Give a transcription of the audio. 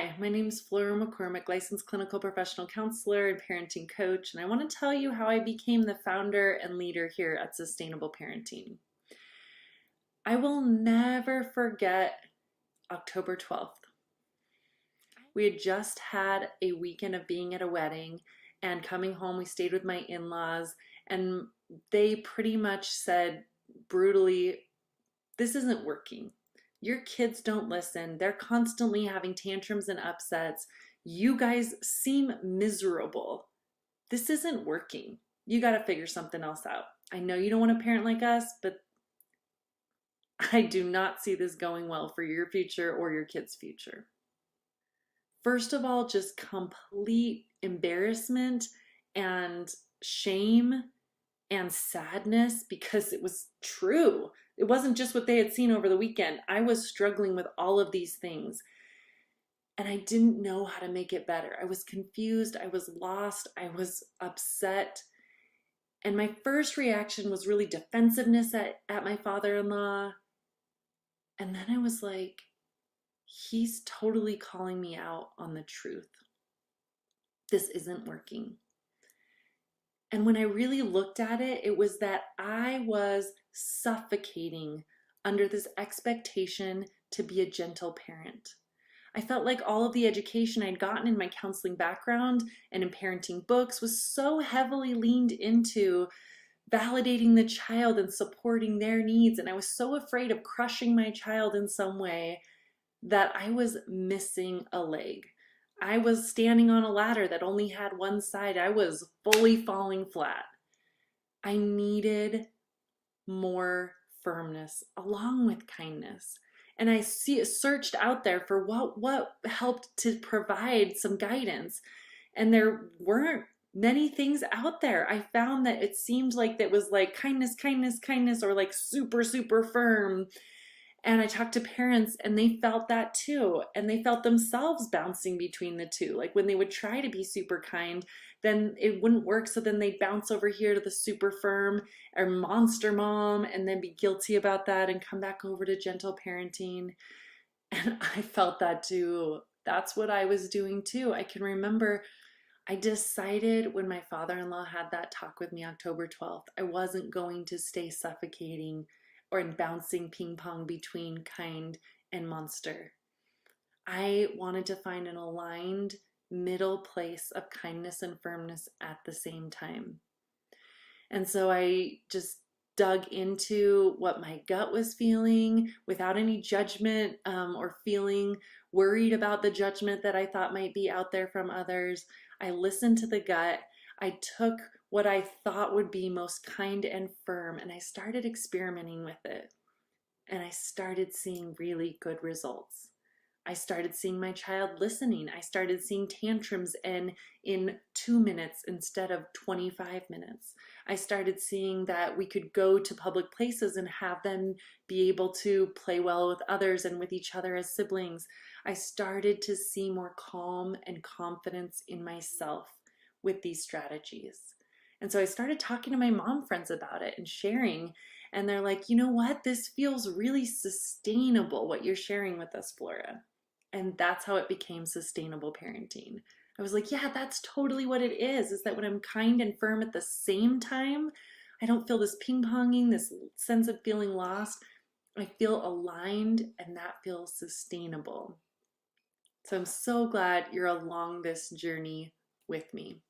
Hi, my name is Flora McCormick, licensed clinical professional counselor and parenting coach, and I want to tell you how I became the founder and leader here at Sustainable Parenting. I will never forget October 12th. We had just had a weekend of being at a wedding, and coming home, we stayed with my in-laws, and they pretty much said brutally, "This isn't working. Your kids don't listen. They're constantly having tantrums and upsets. You guys seem miserable. This isn't working. You got to figure something else out. I know you don't want a parent like us, but I do not see this going well for your future or your kids' future." First of all, just complete embarrassment and shame and sadness because it was true. It wasn't just what they had seen over the weekend. I was struggling with all of these things and I didn't know how to make it better. I was confused, I was lost, I was upset. And my first reaction was really defensiveness at my father-in-law. And then I was like, he's totally calling me out on the truth. This isn't working. And when I really looked at it, it was that I was suffocating under this expectation to be a gentle parent. I felt like all of the education I'd gotten in my counseling background and in parenting books was so heavily leaned into validating the child and supporting their needs. And I was so afraid of crushing my child in some way that I was missing a leg. I was standing on a ladder that only had one side. I was fully falling flat. I needed more firmness along with kindness. And I searched out there for what helped to provide some guidance. And there weren't many things out there. I found that it seemed like that was like kindness, kindness, kindness, or like super, super firm. And I talked to parents and they felt that too. And they felt themselves bouncing between the two. Like when they would try to be super kind, then it wouldn't work. So then they'd bounce over here to the super firm or monster mom and then be guilty about that and come back over to gentle parenting. And I felt that too. That's what I was doing too. I can remember I decided when my father-in-law had that talk with me October 12th, I wasn't going to stay suffocating or bouncing ping pong between kind and monster. I wanted to find an aligned middle place of kindness and firmness at the same time. And so I just dug into what my gut was feeling without any judgment or feeling worried about the judgment that I thought might be out there from others. I listened to the gut. I took what I thought would be most kind and firm and I started experimenting with it. And I started seeing really good results. I started seeing my child listening. I started seeing tantrums and in 2 minutes instead of 25 minutes. I started seeing that we could go to public places and have them be able to play well with others and with each other as siblings. I started to see more calm and confidence in myself with these strategies. And so I started talking to my mom friends about it and sharing. And they're like, you know what? This feels really sustainable, what you're sharing with us, Flora. And that's how it became sustainable parenting. I was like, yeah, that's totally what it is that when I'm kind and firm at the same time, I don't feel this ping-ponging, this sense of feeling lost. I feel aligned and that feels sustainable. So I'm so glad you're along this journey with me.